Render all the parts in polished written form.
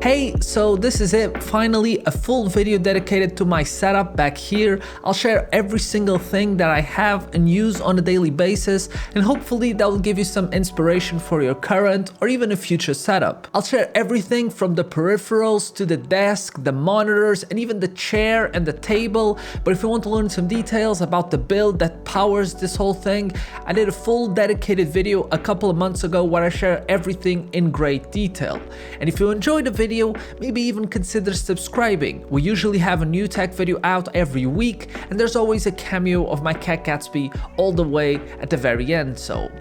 Hey, so this is it, finally a full video dedicated to my setup back here. I'll share every single thing that I have and use on a daily basis, and hopefully that will give you some inspiration for your current or even a future setup. I'll share everything from the peripherals to the desk, the monitors, and even the chair and the table. But if you want to learn some details about the build that powers this whole thing, I did a full dedicated video a couple of months ago where I share everything in great detail. And if you enjoyed the video, maybe even consider subscribing. We usually have a new tech video out every week, and there's always a cameo of my cat Gatsby all the way at the very end, so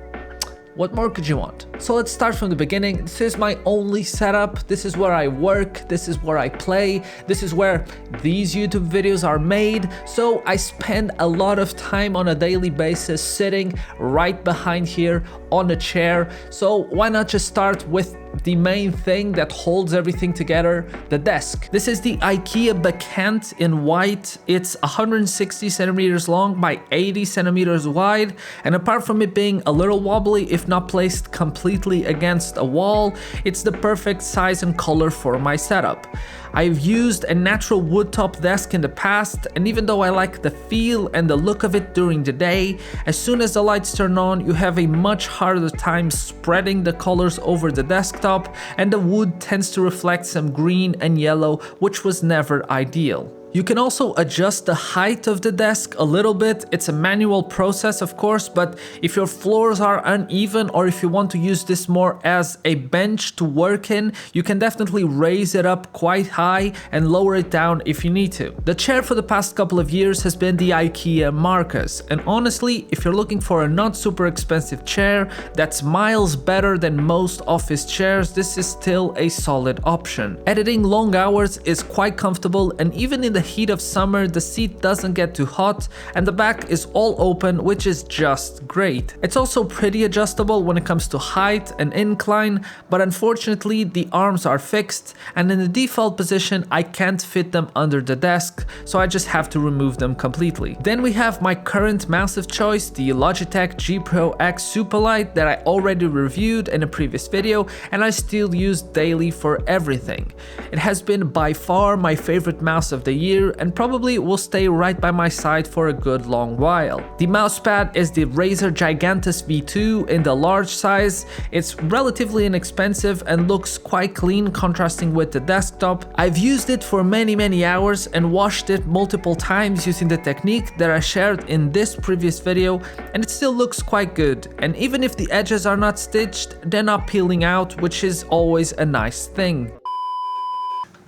what more could you want? So let's start from the beginning. This is my only setup. This is where I work. This is where I play. This is where these YouTube videos are made. So I spend a lot of time on a daily basis sitting right behind here on a chair. So why not just start with the main thing that holds everything together, the desk. This is the IKEA Bekant in white. It's 160 centimeters long by 80 centimeters wide, and apart from it being a little wobbly if not placed completely against a wall, it's the perfect size and color for my setup. I've used a natural wood top desk in the past, and even though I like the feel and the look of it during the day, as soon as the lights turn on, you have a much harder time spreading the colors over the desktop, and the wood tends to reflect some green and yellow, which was never ideal. You can also adjust the height of the desk a little bit. It's a manual process, of course, but if your floors are uneven or if you want to use this more as a bench to work in, you can definitely raise it up quite high and lower it down if you need to. The chair for the past couple of years has been the IKEA Markus, and honestly, if you're looking for a not super expensive chair that's miles better than most office chairs, this is still a solid option. Editing long hours is quite comfortable, and even in the heat of summer, the seat doesn't get too hot and the back is all open, which is just great. It's also pretty adjustable when it comes to height and incline, but unfortunately the arms are fixed, and in the default position I can't fit them under the desk, so I just have to remove them completely. Then we have my current massive choice, the Logitech G Pro X Superlight that I already reviewed in a previous video and I still use daily for everything. It has been by far my favorite mouse of the year and probably will stay right by my side for a good long while. The mousepad is the Razer Gigantus V2 in the large size. It's relatively inexpensive and looks quite clean, contrasting with the desktop. I've used it for many hours and washed it multiple times using the technique that I shared in this previous video, and it still looks quite good. And even if the edges are not stitched, they're not peeling out, which is always a nice thing.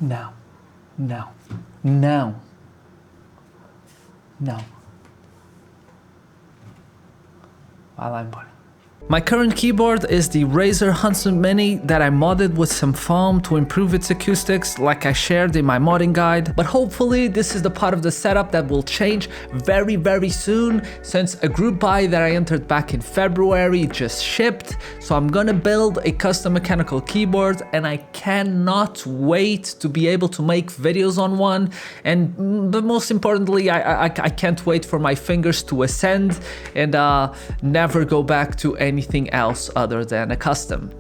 Now. While I'm putting. My current keyboard is the Razer Huntsman Mini that I modded with some foam to improve its acoustics, like I shared in my modding guide. But hopefully this is the part of the setup that will change very soon, since a group buy that I entered back in February just shipped. So I'm gonna build a custom mechanical keyboard, and I cannot wait to be able to make videos on one. But most importantly, I can't wait for my fingers to ascend and never go back to anything else other than a custom,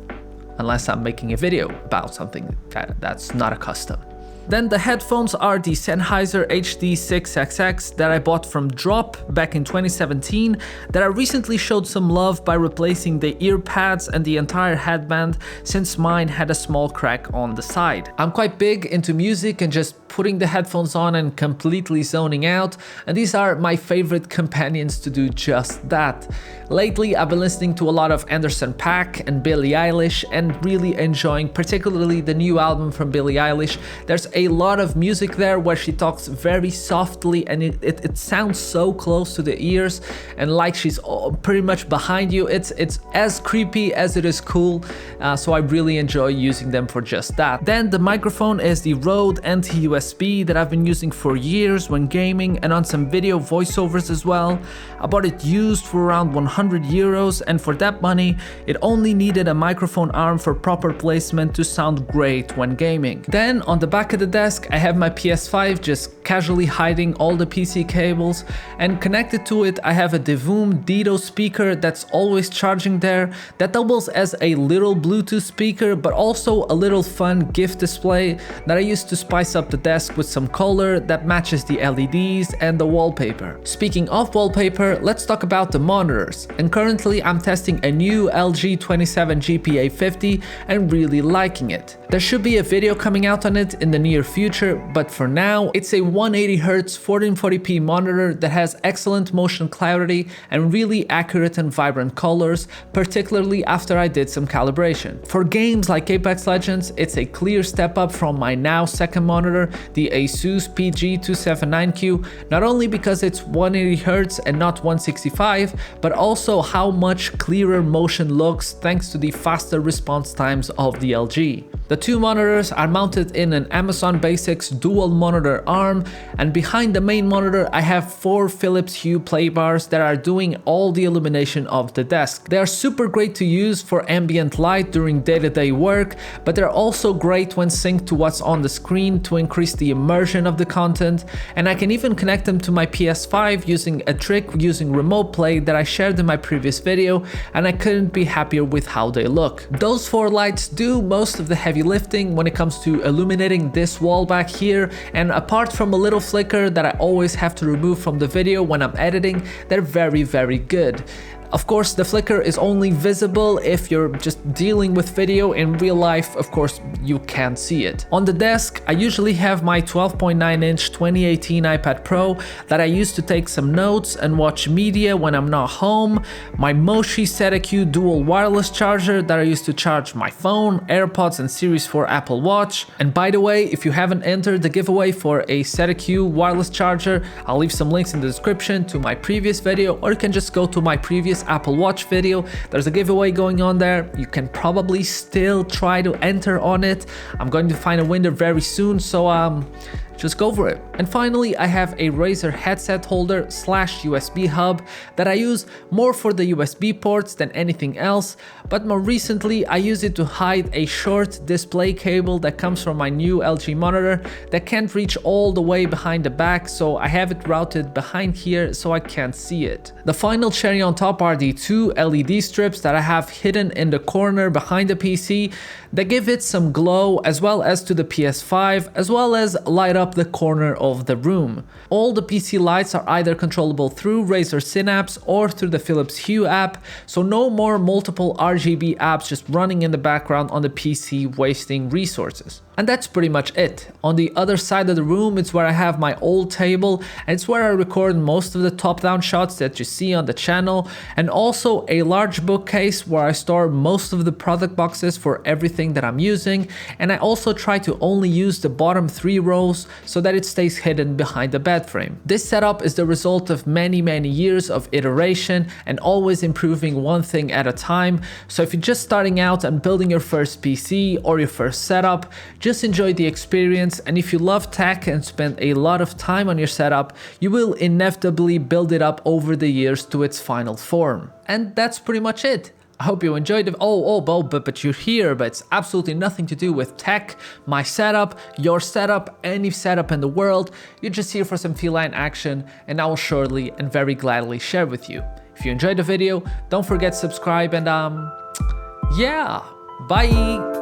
unless I'm making a video about something that's not a custom. Then the headphones are the Sennheiser HD6XX that I bought from Drop back in 2017, that I recently showed some love by replacing the ear pads and the entire headband, since mine had a small crack on the side. I'm quite big into music and just putting the headphones on and completely zoning out, and these are my favorite companions to do just that. Lately I've been listening to a lot of Anderson .Paak and Billie Eilish and really enjoying particularly the new album from Billie Eilish. There's a lot of music there where she talks very softly, and it sounds so close to the ears and like she's pretty much behind you. It's as creepy as it is cool, so I really enjoy using them for just that. Then the microphone is the Rode NT-USB that I've been using for years when gaming and on some video voiceovers as well. I bought it used for around 100 euros, and for that money it only needed a microphone arm for proper placement to sound great when gaming. Then on the back of the desk, I have my PS5 just casually hiding all the PC cables, and connected to it I have a Divoom Ditoo speaker that's always charging there, that doubles as a little Bluetooth speaker but also a little fun gift display that I use to spice up the desk with some color that matches the LEDs and the wallpaper. Speaking of wallpaper, let's talk about the monitors, and currently I'm testing a new LG 27 GPA50 and really liking it. There should be a video coming out on it in the near future, but for now it's a 180Hz 1440p monitor that has excellent motion clarity and really accurate and vibrant colors, particularly after I did some calibration. For games like Apex Legends, it's a clear step up from my now second monitor, the ASUS PG279Q, not only because it's 180Hz and not 165, but also how much clearer motion looks thanks to the faster response times of the LG. The two monitors are mounted in an Amazon Basics dual monitor arm, and behind the main monitor I have 4 Philips Hue play bars that are doing all the illumination of the desk. They are super great to use for ambient light during day-to-day work, but they're also great when synced to what's on the screen to increase the immersion of the content, and I can even connect them to my PS5 using a trick using remote play that I shared in my previous video, and I couldn't be happier with how they look. Those 4 lights do most of the heavy lifting when it comes to illuminating this wall back here, and apart from a little flicker that I always have to remove from the video when I'm editing, they're very good. Of course, the flicker is only visible if you're just dealing with video. In real life, of course, you can't see it. On the desk, I usually have my 12.9-inch 2018 iPad Pro that I use to take some notes and watch media when I'm not home, my Moshi SetteQ dual wireless charger that I use to charge my phone, AirPods and Series 4 Apple Watch. And by the way, if you haven't entered the giveaway for a SetteQ wireless charger, I'll leave some links in the description to my previous video, or you can just go to my previous Apple Watch video. There's a giveaway going on there. You can probably still try to enter on it. I'm going to find a winner very soon, so just go for it. And finally, I have a Razer headset holder / USB hub that I use more for the USB ports than anything else, but more recently I use it to hide a short display cable that comes from my new LG monitor that can't reach all the way behind the back, so I have it routed behind here so I can't see it. The final cherry on top are the 2 LED strips that I have hidden in the corner behind the PC that give it some glow, as well as to the PS5, as well as light up the corner of the room. All the PC lights are either controllable through Razer Synapse or through the Philips Hue app, so no more multiple RGB apps just running in the background on the PC wasting resources. And that's pretty much it. On the other side of the room, it's where I have my old table, and it's where I record most of the top-down shots that you see on the channel, and also a large bookcase where I store most of the product boxes for everything that I'm using, and I also try to only use the bottom 3 rows so that it stays hidden behind the bed frame. This setup is the result of many years of iteration and always improving one thing at a time, so if you're just starting out and building your first PC or your first setup, just enjoy the experience, and if you love tech and spend a lot of time on your setup, you will inevitably build it up over the years to its final form. And that's pretty much it. I hope you enjoyed it. But you're here, but it's absolutely nothing to do with tech, my setup, your setup, any setup in the world. You're just here for some feline action, and I will shortly and very gladly share with you. If you enjoyed the video, don't forget to subscribe, and yeah, bye!